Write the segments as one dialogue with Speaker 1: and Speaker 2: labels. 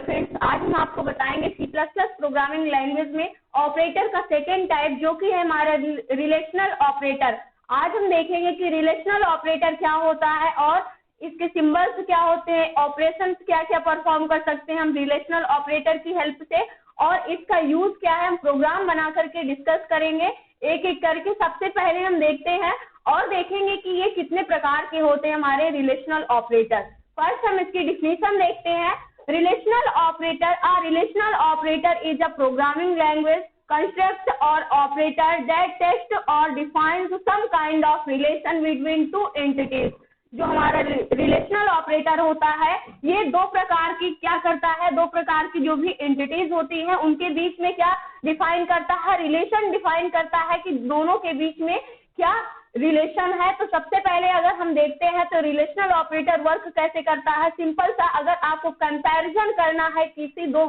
Speaker 1: Friends, आज हम आपको बताएंगे C plus plus programming language में ऑपरेटर का सेकेंड टाइप जो कि है हमारा रिलेशनल ऑपरेटर। आज हम देखेंगे कि रिलेशनल ऑपरेटर क्या होता है और इसके सिंबल्स क्या होते हैं, ऑपरेशंस क्या क्या परफॉर्म कर सकते हैं हम रिलेशनल ऑपरेटर की हेल्प से, और इसका यूज क्या है हम प्रोग्राम बना करके डिस्कस करेंगे एक एक करके। सबसे पहले हम देखते हैं और देखेंगे कि ये कितने प्रकार के होते हैं हमारे रिलेशनल ऑपरेटर। फर्स्ट हम इसकी डिफिनीशन देखते हैं। Relational operator, a relational operator is a programming language construct or operator that tests or defines some kind of relation between two entities। जो हमारा रिलेशनल ऑपरेटर होता है ये दो प्रकार की क्या करता है, दो प्रकार की जो भी एंटिटीज होती हैं उनके बीच में क्या डिफाइन करता है, रिलेशन डिफाइन करता है कि दोनों के बीच में क्या रिलेशन है। तो सबसे पहले अगर हम देखते हैं तो रिलेशनल ऑपरेटर वर्क कैसे करता है। सिंपल सा, अगर आपको कंपैरिजन करना है किसी दो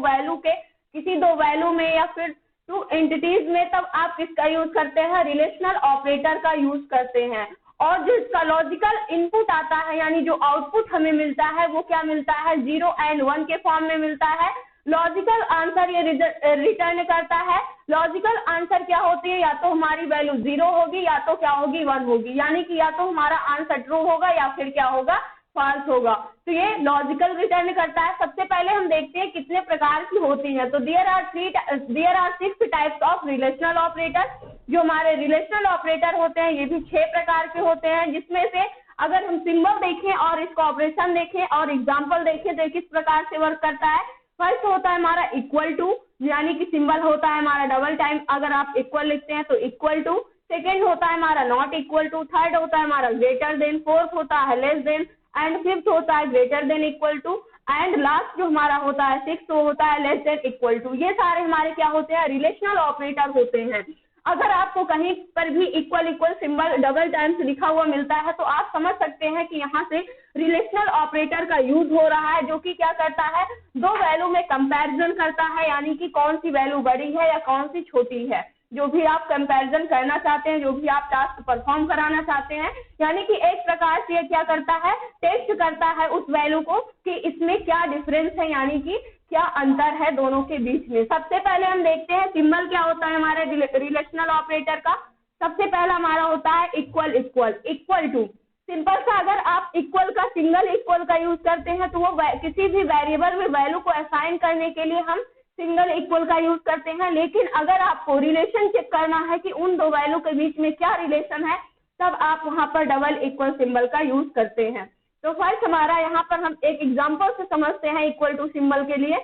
Speaker 1: वैल्यू में या फिर टू एंटिटीज में, तब आप किसका यूज करते हैं, रिलेशनल ऑपरेटर का यूज करते हैं। और जो इसका लॉजिकल इनपुट आता है यानी जो आउटपुट हमें मिलता है वो क्या मिलता है, 0 और 1 के फॉर्म में मिलता है। लॉजिकल आंसर ये रिटर्न करता है। लॉजिकल आंसर क्या होती है, या तो हमारी वैल्यू 0 होगी या तो क्या होगी 1 होगी, यानी कि या तो हमारा आंसर ट्रू होगा या फिर क्या होगा फॉल्स होगा। तो ये लॉजिकल रिटर्न करता है। सबसे पहले हम देखते हैं कितने प्रकार की होती है। तो there are 6 types of relational operator. जो हमारे रिलेशनल ऑपरेटर होते हैं ये भी 6 प्रकार के होते हैं, जिसमें से अगर हम सिंबल देखें और इसका ऑपरेशन देखें और एग्जाम्पल देखें तो किस प्रकार से वर्क करता है। फर्स्ट होता है हमारा इक्वल टू, यानी कि सिंबल होता है हमारा डबल टाइम, अगर आप इक्वल लिखते हैं तो इक्वल टू। सेकेंड होता है हमारा नॉट इक्वल टू। थर्ड होता है हमारा ग्रेटर देन। फोर्थ होता है लेस देन एंड फिफ्थ होता है greater than equal to and last जो हमारा होता है सिक्स्थ होता है लेस देन इक्वल टू। ये सारे हमारे क्या होते हैं, रिलेशनल ऑपरेटर होते हैं। अगर आपको कहीं पर भी equal equal symbol double times लिखा हुआ मिलता है तो आप समझ सकते हैं कि यहाँ से रिलेशनल ऑपरेटर का यूज हो रहा है, जो कि क्या करता है, दो वैल्यू में कंपैरिजन करता है, यानी कि कौन सी वैल्यू बड़ी है या कौन सी छोटी है। जो भी आप कंपैरिजन करना चाहते हैं, जो भी आप टास्क परफॉर्म कराना चाहते हैं, यानी कि एक प्रकार से ये क्या करता है, टेस्ट करता है उस वैल्यू को कि इसमें क्या डिफरेंस है, यानी कि क्या अंतर है दोनों के बीच में। सबसे पहले हम देखते हैं सिंबल क्या होता है हमारे रिलेशनल ऑपरेटर का। सबसे पहला हमारा होता है इक्वल इक्वल टू। सिंपल सा, अगर आप इक्वल का सिंगल इक्वल का यूज करते हैं तो वो किसी भी वेरिएबल में वैल्यू को असाइन करने के लिए हम सिंगल इक्वल का यूज करते हैं। लेकिन अगर आपको रिलेशन चेक करना है कि उन दो वैल्यू के बीच में क्या रिलेशन है, तब आप वहां पर डबल इक्वल सिंबल का यूज करते हैं। तो फर्स्ट हमारा यहाँ पर हम एक एग्जांपल से समझते हैं इक्वल टू सिंबल के लिए।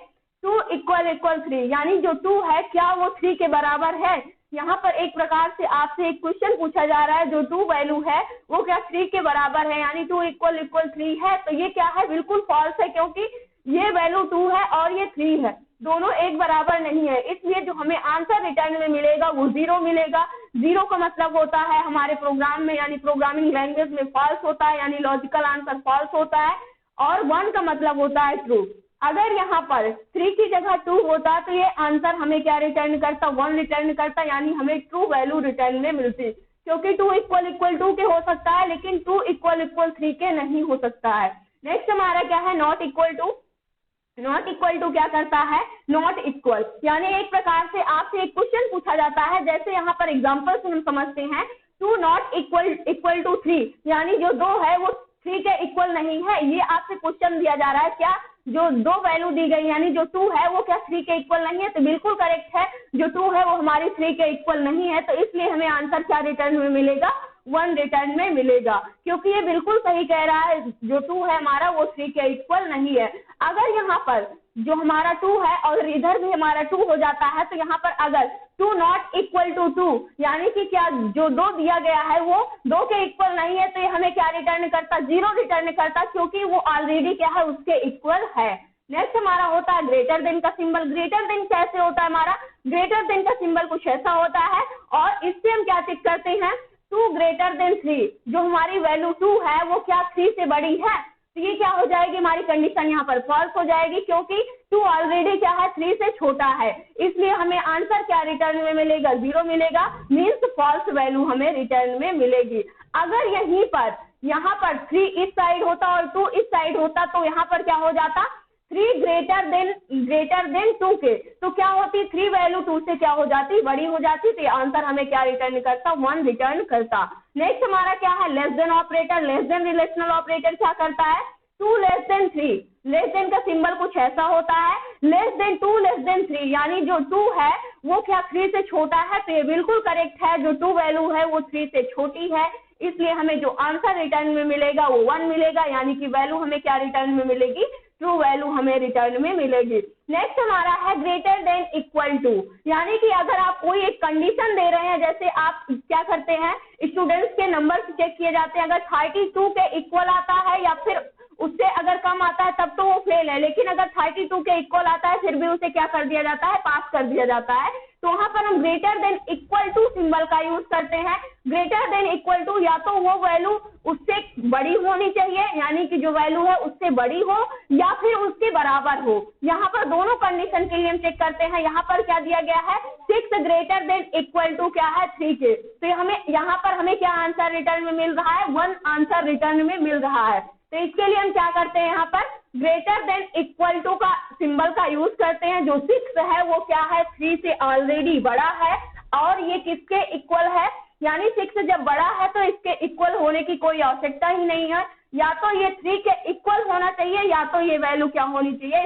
Speaker 1: 2 = 3, यानी जो 2 है क्या वो 3 के बराबर है। यहाँ पर एक प्रकार से आपसे एक क्वेश्चन पूछा जा रहा है, जो 2 वैल्यू है वो क्या 3 के बराबर है, यानी 2 = 3 है। तो ये क्या है, बिल्कुल फॉल्स है, क्योंकि ये वैल्यू 2 है और ये 3 है, दोनों एक बराबर नहीं है। इसलिए जो हमें आंसर रिटर्न में मिलेगा वो 0 मिलेगा। 0 का मतलब होता है हमारे प्रोग्राम में यानी प्रोग्रामिंग लैंग्वेज में फॉल्स होता है, यानी लॉजिकल आंसर फॉल्स होता है। और 1 का मतलब होता है ट्रू। अगर यहाँ पर 3 की जगह 2 होता तो ये आंसर हमें क्या रिटर्न करता, 1 रिटर्न करता, यानी हमें ट्रू वैल्यू रिटर्न में मिलती। क्योंकि 2 = 2 के हो सकता है लेकिन 2 = 3 के नहीं हो सकता है। नेक्स्ट हमारा क्या है, नॉट इक्वल टू क्या करता है, नॉट इक्वल, यानी एक प्रकार से आपसे एक क्वेश्चन पूछा जाता है, जैसे यहाँ पर एग्जांपल से हम समझते हैं 2 = 3, यानी जो 2 है वो 3 के इक्वल नहीं है। ये आपसे क्वेश्चन दिया जा रहा है, क्या जो 2 वैल्यू दी गई यानी जो 2 है वो क्या 3 के इक्वल नहीं है। तो बिल्कुल करेक्ट है, जो 2 है वो हमारी 3 के इक्वल नहीं है। तो इसलिए हमें आंसर क्या रिटर्न में मिलेगा, 1 रिटर्न में मिलेगा, क्योंकि ये बिल्कुल सही कह रहा है, जो 2 है हमारा वो 3 के इक्वल नहीं है। अगर यहाँ पर जो हमारा 2 है और इधर भी हमारा 2 हो जाता है, तो यहाँ पर अगर 2 = 2, यानी कि क्या जो 2 दिया गया है वो 2 के इक्वल नहीं है, तो ये हमें क्या रिटर्न करता, 0 रिटर्न करता, क्योंकि वो ऑलरेडी क्या है, उसके इक्वल है। नेक्स्ट हमारा होता है ग्रेटर देन का सिंबल। ग्रेटर देन कैसे होता है हमारा, ग्रेटर देन का सिंबल कुछ ऐसा होता है और इससे हम क्या चेक करते हैं, 2 > 3, जो हमारी वैल्यू 2 है वो क्या 3 से बड़ी है। तो ये क्या हो जाएगी, हमारी कंडीशन यहाँ पर फॉल्स हो जाएगी, क्योंकि 2 ऑलरेडी क्या है 3 से छोटा है। इसलिए हमें आंसर क्या रिटर्न में मिलेगा, 0 मिलेगा, मीन्स फॉल्स वैल्यू हमें रिटर्न में मिलेगी। अगर यहाँ पर 3 इस साइड होता और 2 इस साइड होता तो यहाँ पर क्या हो जाता, 3 ग्रेटर देन 2 के, तो क्या होती, 3 वैल्यू 2 से क्या हो जाती, बड़ी हो जाती, तो आंसर हमें क्या रिटर्न करता, 1 रिटर्न करता। नेक्स्ट हमारा क्या है, less then operator. Less than relational operator क्या करता है, 2 लेस देन 3। लेस देन का सिंबल कुछ ऐसा होता है, लेस देन 2 लेस देन 3, यानी जो 2 है वो क्या 3 से छोटा है, तो ये बिल्कुल करेक्ट है, जो 2 वैल्यू है वो 3 से छोटी है, इसलिए हमें जो आंसर रिटर्न में मिलेगा वो 1 मिलेगा, यानी कि वैल्यू हमें क्या रिटर्न में मिलेगी, ट्रू वैल्यू हमें रिटर्न में मिलेगी। नेक्स्ट हमारा है ग्रेटर देन इक्वल टू, यानी कि अगर आप कोई एक कंडीशन दे रहे हैं, जैसे आप क्या करते हैं, स्टूडेंट्स के नंबर चेक किए जाते हैं, अगर 32 के इक्वल आता है या फिर उससे अगर कम आता है तब तो वो फेल है, लेकिन अगर 32 के इक्वल आता है फिर भी उसे क्या कर दिया जाता है, पास कर दिया जाता है। तो वहां पर हम greater than equal to symbol का यूज करते हैं। ग्रेटर देन इक्वल टू, या तो वो वैल्यू उससे बड़ी होनी चाहिए, यानी कि जो वैल्यू है उससे बड़ी हो, या फिर उसके बराबर हो। यहाँ पर दोनों कंडीशन के लिए हम चेक करते हैं। यहाँ पर क्या दिया गया है, 6 ग्रेटर देन इक्वल टू क्या है, 3 के, तो हमें यहाँ पर हमें क्या आंसर रिटर्न में मिल रहा है, 1 आंसर रिटर्न में मिल रहा है। तो इसके लिए हम क्या करते हैं, यहाँ पर ग्रेटर देन इक्वल टू का सिंबल का यूज करते हैं। जो 6 है वो क्या है, 3 से ऑलरेडी बड़ा है, और ये किसके इक्वल है, यानी 6 जब बड़ा है तो इसके इक्वल होने की कोई आवश्यकता ही नहीं है, या तो ये 3 के इक्वल होना चाहिए, या तो ये वैल्यू क्या होनी चाहिए,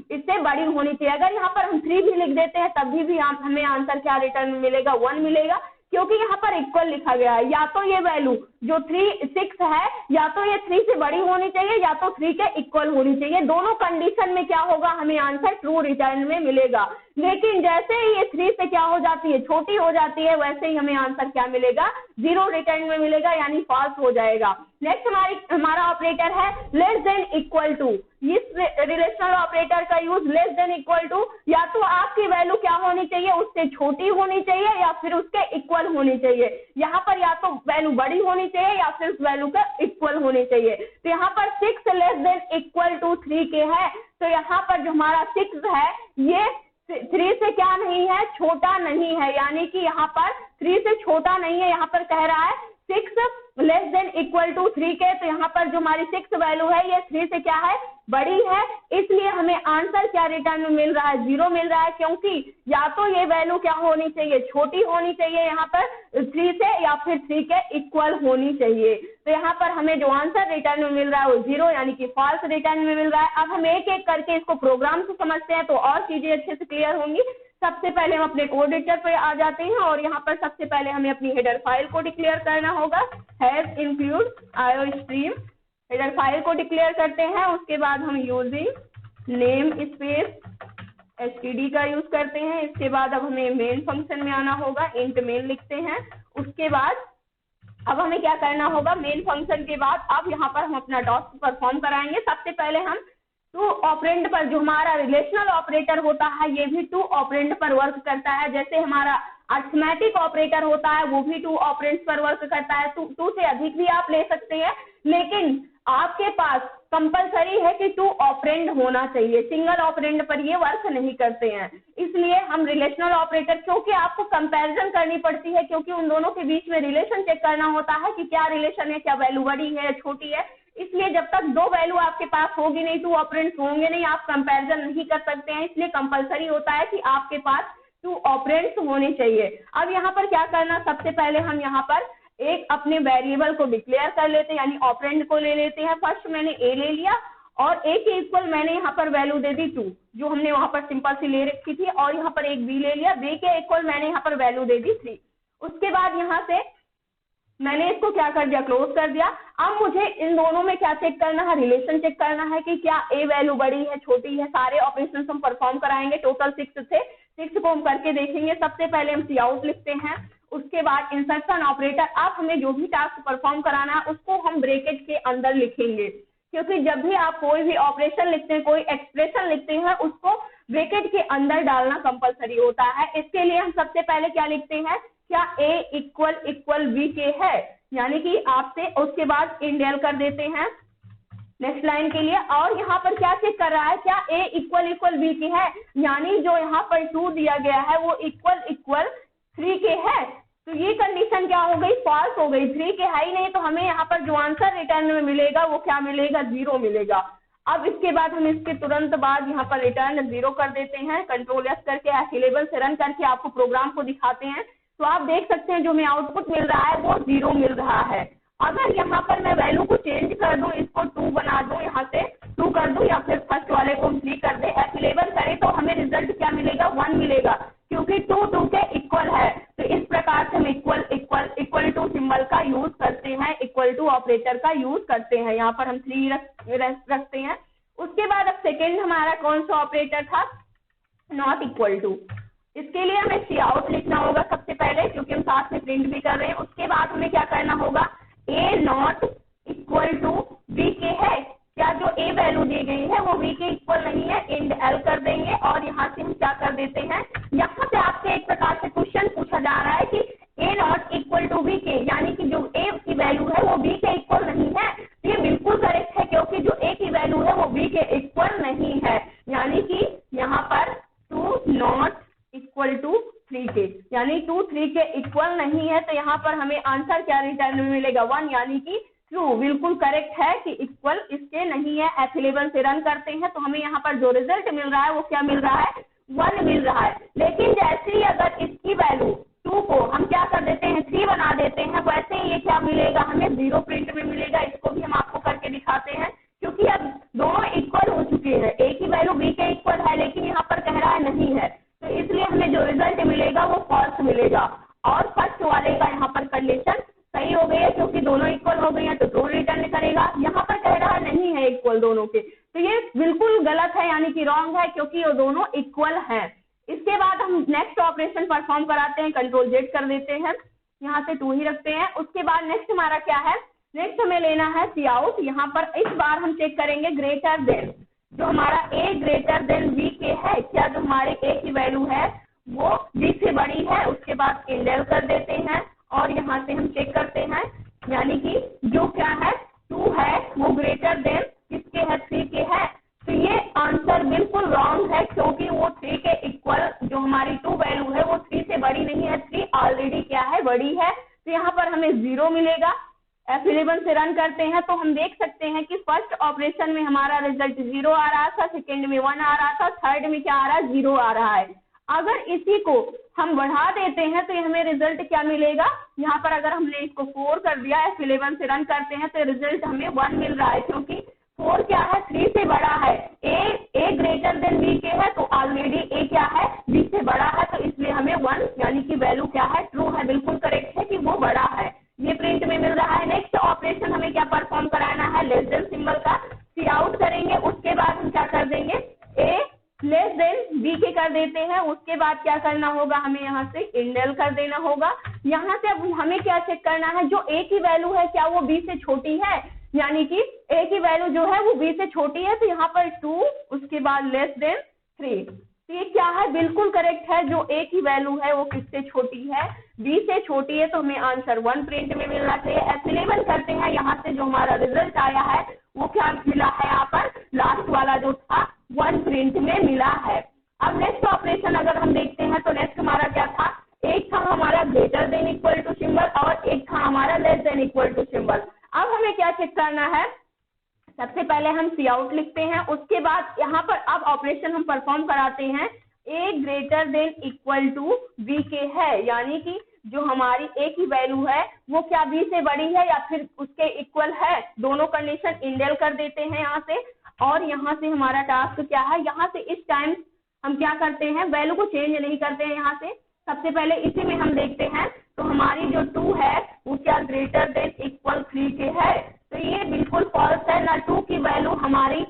Speaker 1: इससे बड़ी होनी चाहिए। अगर यहाँ पर हम 3 भी लिख देते हैं तब भी हमें आंसर क्या रिटर्न में मिलेगा, 1 मिलेगा, क्योंकि यहाँ पर इक्वल लिखा गया है। या तो ये वैल्यू जो 6 है, या तो ये 3 से बड़ी होनी चाहिए, या तो 3 के इक्वल होनी चाहिए। दोनों कंडीशन में क्या होगा, हमें आंसर ट्रू रिटर्न में मिलेगा। लेकिन जैसे ही ये 3 से क्या हो जाती है, छोटी हो जाती है, वैसे ही हमें आंसर क्या मिलेगा, 0 रिटर्न में मिलेगा, यानी फॉल्स हो जाएगा। नेक्स्ट हमारा ऑपरेटर है लेस देन इक्वल टू। इस रिलेशनल ऑपरेटर का use less than equal to, या तो आपकी वैल्यू क्या होनी चाहिए, उससे छोटी होनी चाहिए, या फिर उसके इक्वल होनी चाहिए। यहाँ पर या तो वैल्यू बड़ी होनी चाहिए, या फिर उस वैल्यू का इक्वल होनी चाहिए। तो यहाँ पर 6 लेस देन इक्वल टू 3 के है, तो यहाँ पर जो हमारा 6 है ये 3 से क्या नहीं है, छोटा नहीं है, यानी कि यहाँ पर 3 से छोटा नहीं है। यहाँ पर कह रहा है 6 लेस देन इक्वल टू 3 के, तो यहाँ पर जो हमारी 6 वैल्यू है ये 3 से क्या है, बड़ी है, इसलिए हमें आंसर क्या रिटर्न में मिल रहा है, 0 मिल रहा है, क्योंकि या तो ये वैल्यू क्या होनी चाहिए, छोटी होनी चाहिए यहाँ पर 3 से, या फिर 3 के इक्वल होनी चाहिए। तो यहाँ पर हमें जो आंसर रिटर्न में मिल रहा है वो 0, यानी कि फॉल्स रिटर्न में मिल रहा है। अब हम एक एक करके इसको प्रोग्राम से समझते हैं तो और चीजें अच्छे से क्लियर होंगी। सबसे पहले हम अपने कोड एडिटर पे आ जाते हैं, और यहाँ पर सबसे पहले हमें अपनी हेडर फाइल को डिक्लेयर करना होगा। Has include iostream header file को डिक्लेयर करते हैं। उसके बाद हम यूजिंग नेम स्पेस एसटीडी का यूज करते हैं। इसके बाद अब हमें मेन फंक्शन में आना होगा, इंट मेन लिखते हैं। उसके बाद अब हमें क्या करना होगा, मेन फंक्शन के बाद अब यहाँ पर हम अपना टास्क परफॉर्म कराएंगे। सबसे पहले हम 2 ऑपरेंड पर, जो हमारा रिलेशनल ऑपरेटर होता है ये भी 2 ऑपरेंड पर वर्क करता है। जैसे हमारा अरिथमेटिक ऑपरेटर होता है वो भी 2 ऑपरेंड्स पर वर्क करता है। 2 से अधिक भी आप ले सकते हैं, लेकिन आपके पास कंपलसरी है कि 2 ऑपरेंड होना चाहिए, सिंगल ऑपरेंड पर ये वर्क नहीं करते हैं। इसलिए हम रिलेशनल ऑपरेटर, क्योंकि आपको कंपैरिजन करनी पड़ती है, क्योंकि उन दोनों के बीच में रिलेशन चेक करना होता है कि क्या रिलेशन है, क्या वैल्यू बड़ी है या छोटी है। इसलिए जब तक 2 वैल्यू आपके पास होगी नहीं, 2 ऑपरेंड्स होंगे नहीं, आप कंपैरिजन नहीं कर सकते हैं। इसलिए कंपलसरी होता है कि आपके पास 2 ऑपरेंड्स होने चाहिए। अब यहाँ पर क्या करना, सबसे पहले हम यहाँ पर एक अपने वेरिएबल को डिक्लेयर कर लेते हैं, यानी ऑपरेंड को ले लेते हैं। फर्स्ट मैंने ए ले लिया, और ए के इक्वल मैंने यहाँ पर वैल्यू दे दी 2, जो हमने वहां पर सिंपल सी ले रखी थी, और यहाँ पर एक बी ले लिया, बी के इक्वल मैंने यहाँ पर वैल्यू दे दी 3। उसके बाद यहाँ से मैंने इसको क्या कर दिया, क्लोज कर दिया। अब मुझे इन दोनों में क्या चेक करना है, रिलेशन चेक करना है कि क्या ए वैल्यू बड़ी है छोटी है। सारे ऑपरेशन हम परफॉर्म कराएंगे, टोटल 6 थे, 6 को हम करके देखेंगे। सबसे पहले हम सी आउट लिखते हैं, उसके बाद इंसर्शन ऑपरेटर। अब हमें जो भी टास्क परफॉर्म कराना है उसको हम ब्रैकेट के अंदर लिखेंगे, क्योंकि जब भी आप कोई भी ऑपरेशन लिखते हैं, कोई एक्सप्रेशन लिखते हैं, उसको ब्रैकेट के अंदर डालना कंपलसरी होता है। इसके लिए हम सबसे पहले क्या लिखते हैं, क्या ए इक्वल बी के है, यानी कि आपसे उसके बाद इंडेल कर देते हैं नेक्स्ट लाइन के लिए। और यहाँ पर क्या चेक कर रहा है, क्या ए इक्वल बी के है, यानी जो यहाँ पर 2 दिया गया है वो इक्वल 3 के है। तो ये कंडीशन क्या हो गई, फॉल्स हो गई, 3 के है ही नहीं, तो हमें यहाँ पर जो आंसर रिटर्न में मिलेगा वो क्या मिलेगा, 0 मिलेगा। अब इसके बाद हम इसके तुरंत बाद यहाँ पर रिटर्न 0 कर देते हैं। कंट्रोल एस करके F11 से रन करके आपको प्रोग्राम को दिखाते हैं। तो आप देख सकते हैं जो हमें आउटपुट मिल रहा है वो 0 मिल रहा है। अगर यहाँ पर मैं वैल्यू को चेंज कर दूं, इसको 2 बना दूं, यहाँ से 2 कर दूं या फिर फर्स्ट वाले को 3 कर दे, F11 करें तो हमें रिजल्ट क्या मिलेगा, 1 मिलेगा, क्योंकि 2 के इक्वल है। तो इस प्रकार से हम इक्वल टू सिंबल का यूज करते हैं, इक्वल टू ऑपरेटर का यूज करते हैं। यहाँ पर हम 3 रखते हैं। उसके बाद अब सेकेंड हमारा कौन सा ऑपरेटर था, नॉट इक्वल टू। इसके लिए हमें सी आउट लिखना होगा सबसे पहले, क्योंकि हम साथ में प्रिंट भी कर रहे हैं। उसके बाद हमें क्या करना होगा, ए नॉट इक्वल टू बी के है, क्या जो ए वैल्यू दी गई है वो बी के इक्वल नहीं है, इंड एल कर देंगे। और यहाँ से हम क्या कर देते हैं, यहाँ से आपसे एक प्रकार से क्वेश्चन पूछा जा रहा है कि ए नॉट इक्वल टू बी के, यानी कि जो ए की वैल्यू है वो बी के इक्वल नहीं है। तो ये बिल्कुल करेक्ट है, क्योंकि जो ए की वैल्यू है वो बी के इक्वल नहीं है, यानी कि यहाँ पर 2 नॉट इक्वल टू 3 के, यानी 2 3 के इक्वल नहीं है। तो यहाँ पर हमें आंसर क्या रिटर्न में मिलेगा, 1, यानी कि ट्रू। बिल्कुल करेक्ट है कि इक्वल इसके नहीं है। F11 से रन करते हैं तो हमें यहाँ पर जो रिजल्ट मिल रहा है वो क्या मिल रहा है, 1 मिल रहा है। लेकिन जैसे ही अगर इसकी वैल्यू 2 को हम क्या कर देते हैं, 3 बना देते हैं, वैसे ही ये क्या मिलेगा, हमें 0 प्रिंट में मिलेगा। इसको भी हम आपको करके दिखाते हैं, क्योंकि अब दोनों इक्वल हो चुके हैं। ए की वैल्यू बी के इक्वल है, लेकिन यहाँ पर कह रहा है नहीं है, तो इसलिए हमें जो रिजल्ट मिलेगा वो फॉल्स मिलेगा। और फर्स्ट वाले का यहाँ पर कंडीशन सही हो गई है, क्योंकि दोनों इक्वल हो गए हैं, तो ट्रू रिटर्न करेगा। यहाँ पर कह रहा है नहीं है इक्वल दोनों के, तो ये बिल्कुल गलत है, यानी कि रॉन्ग है, क्योंकि ये दोनों इक्वल हैं। इसके बाद हम नेक्स्ट ऑपरेशन परफॉर्म कराते हैं, कंट्रोल जेड कर देते हैं, यहाँ से 2 ही रखते हैं। उसके बाद नेक्स्ट हमारा क्या है, नेक्स्ट हमें लेना है सी आउट। यहाँ पर इस बार हम चेक करेंगे ग्रेटर देन, जो हमारा ए ग्रेटर देन बी के है, क्या जो हमारे ए की वैल्यू है वो बी से बड़ी है। उसके बाद इंडेल कर देते हैं और यहाँ से हम चेक करते हैं, यानी कि जो क्या है 2 है वो ग्रेटर देन किसके है, 3 के है। तो ये आंसर बिल्कुल रॉन्ग है, क्योंकि वो 3 के इक्वल जो हमारी 2 वैल्यू है वो 3 से बड़ी नहीं है, 3 ऑलरेडी क्या है, बड़ी है। तो यहाँ पर हमें 0 मिलेगा। F11 से रन करते हैं तो हम देख सकते हैं कि फर्स्ट ऑपरेशन में हमारा रिजल्ट 0 आ रहा था, सेकेंड में 1 आ रहा था, थर्ड में क्या आ रहा है, 0 आ रहा है। अगर इसी को हम बढ़ा देते हैं तो हमें रिजल्ट क्या मिलेगा, यहाँ पर अगर हमने इसको 4 कर दिया, F11 से रन करते हैं तो रिजल्ट हमें 1 मिल रहा है, क्योंकि 4 क्या है, 3 से बड़ा है। ए ग्रेटर देन बी के है, तो ऑलरेडी ए क्या है, बी से बड़ा है, तो इसलिए हमें 1 यानी कि वैल्यू क्या है, ट्रू है। बिल्कुल करेक्ट है कि वो बड़ा है, ये प्रिंट में मिल रहा है। नेक्स्ट ऑपरेशन हमें क्या परफॉर्म कराना है, लेस देन सिंबल का सी आउट करेंगे। उसके बाद हम क्या कर देंगे, ए लेस देन बी के कर देते हैं। उसके बाद क्या करना होगा, हमें यहाँ से इंडेल कर देना होगा। यहाँ से अब हमें क्या चेक करना है, जो ए की वैल्यू है क्या वो बी से छोटी है, यानी कि ए की वैल्यू जो है वो बी से छोटी है। तो यहाँ पर 2, उसके बाद लेस देन 3, तो ये क्या है, बिल्कुल करेक्ट है। जो ए की वैल्यू है वो किससे छोटी है, बी से छोटी है, तो हमें आंसर 1 प्रिंट में मिलना चाहिए। F11 करते हैं, यहाँ से जो हमारा रिजल्ट आया है वो क्या मिला है, यहाँ पर लास्ट वाला जो था 1 प्रिंट में मिला है। अब नेक्स्ट ऑपरेशन अगर हम देखते हैं तो नेक्स्ट हमारा क्या था, एक था हमारा greater than equal to symbol और एक था हमारा less than equal to symbol. अब हमें क्या चेक करना है, सबसे पहले हम सी आउट लिखते हैं। उसके बाद यहाँ पर अब ऑपरेशन हम परफॉर्म कराते हैं, a greater than equal to B के है, यानी कि जो हमारी ए की वैल्यू है वो क्या बी से बड़ी है या फिर उसके इक्वल है। दोनों कंडीशन इंडेल कर देते हैं यहाँ से। और यहाँ से हमारा टास्क क्या है, यहाँ से इस टाइम हम क्या करते हैं, वैल्यू को चेंज नहीं करते हैं। यहाँ से सबसे पहले इसी में हम देखते हैं, तो हमारी जो 2 है वो क्या ग्रेटर देन इक्वल 3 के है, तो ये बिल्कुल फॉल्स है। ना 2 की वैल्यू हमारी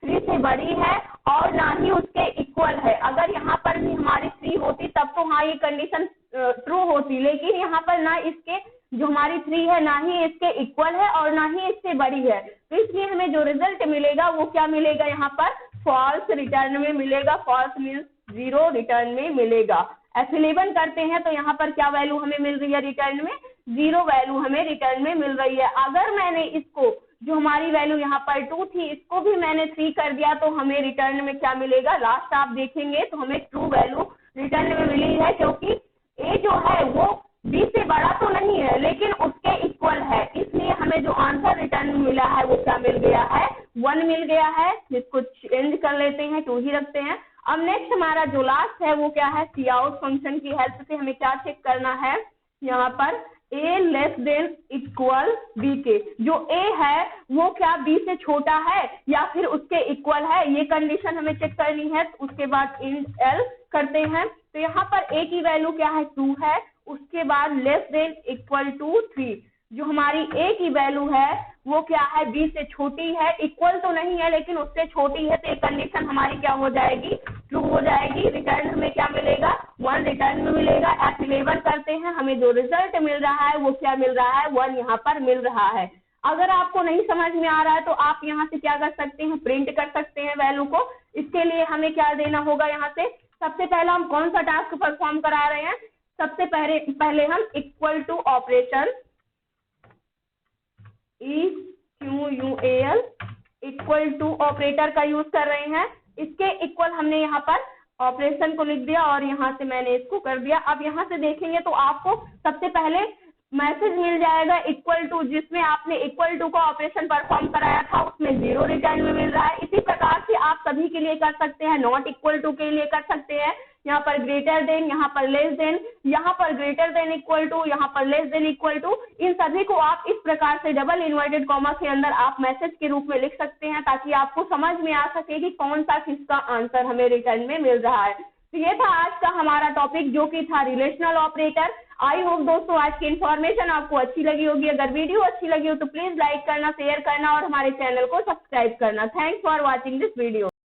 Speaker 1: 3 से बड़ी है और ना ही उसके इक्वल है। अगर यहाँ पर भी हमारी 3 होती तब तो हाँ ये कंडीशन ट्रू होती, लेकिन यहाँ पर ना इसके जो हमारी 3 है ना ही इसके इक्वल है और ना ही इससे बड़ी है, तो इसलिए हमें जो रिजल्ट मिलेगा वो क्या मिलेगा, यहाँ पर फॉल्स रिटर्न में मिलेगा। फॉल्स मीन्स 0 रिटर्न में मिलेगा। F11 करते हैं तो यहाँ पर क्या वैल्यू हमें मिल रही है, रिटर्न में 0 वैल्यू हमें रिटर्न में मिल रही है। अगर मैंने इसको जो हमारी वैल्यू यहाँ पर 2 थी इसको भी मैंने 3 कर दिया तो हमें रिटर्न में क्या मिलेगा, लास्ट आप देखेंगे तो हमें ट्रू वैल्यू रिटर्न में मिली है, क्योंकि ए जो है वो बी से बड़ा तो नहीं है लेकिन उसके इक्वल है, इसलिए हमें जो आंसर रिटर्न मिला है वो क्या मिल गया है, 1 मिल गया है। जिसको चेंज कर लेते हैं, 2 ही रखते हैं। अब नेक्स्ट हमारा जो लास्ट है वो क्या है, सी आउट फंक्शन की हेल्प से हमें क्या चेक करना है, यहाँ पर a less than equal b के, जो a है वो क्या b से छोटा है या फिर उसके इक्वल है, ये कंडीशन हमें चेक करनी है। तो उसके बाद इंट l करते हैं, तो यहाँ पर a की वैल्यू क्या है, 2 है। उसके बाद लेस देन इक्वल टू 3, जो हमारी a की वैल्यू है वो क्या है, b से छोटी है, इक्वल तो नहीं है लेकिन उससे छोटी है, तो ये कंडीशन हमारी क्या हो जाएगी, ट्रू हो जाएगी। रिटर्न हमें क्या मिलेगा, 1 रिटर्न में मिलेगा। F11 करते हैं, हमें जो रिजल्ट मिल रहा है वो क्या मिल रहा है, 1 यहाँ पर मिल रहा है। अगर आपको नहीं समझ में आ रहा है तो आप यहाँ से क्या कर सकते हैं, प्रिंट कर सकते हैं वैल्यू को। इसके लिए हमें क्या देना होगा, यहाँ से सबसे पहला हम कौन सा टास्क परफॉर्म करा रहे हैं, सबसे पहले हम equal to operation EQUAL equal to operator का यूज कर रहे हैं। इसके इक्वल हमने यहाँ पर ऑपरेशन को लिख दिया और यहाँ से मैंने इसको कर दिया। अब यहाँ से देखेंगे तो आपको सबसे पहले मैसेज मिल जाएगा इक्वल टू, जिसमें आपने इक्वल टू का ऑपरेशन परफॉर्म कराया था उसमें 0 रिटर्न में मिल रहा है। इसी प्रकार से आप सभी के लिए कर सकते हैं, नॉट इक्वल टू के लिए कर सकते हैं, यहाँ पर ग्रेटर देन, यहाँ पर लेस देन, यहाँ पर ग्रेटर देन इक्वल टू, यहाँ पर लेस देन इक्वल टू। इन सभी को आप इस प्रकार से डबल इन्वर्टेड कॉमा के अंदर आप मैसेज के रूप में लिख सकते हैं, ताकि आपको समझ में आ सके कि कौन सा किसका आंसर हमें रिटर्न में मिल रहा है। तो ये था आज का हमारा टॉपिक, जो कि था रिलेशनल ऑपरेटर। आई होप दोस्तों आज की इन्फॉर्मेशन आपको अच्छी लगी होगी। अगर वीडियो अच्छी लगी हो तो प्लीज लाइक करना, शेयर करना और हमारे चैनल को सब्सक्राइब करना। Thanks for watching this video.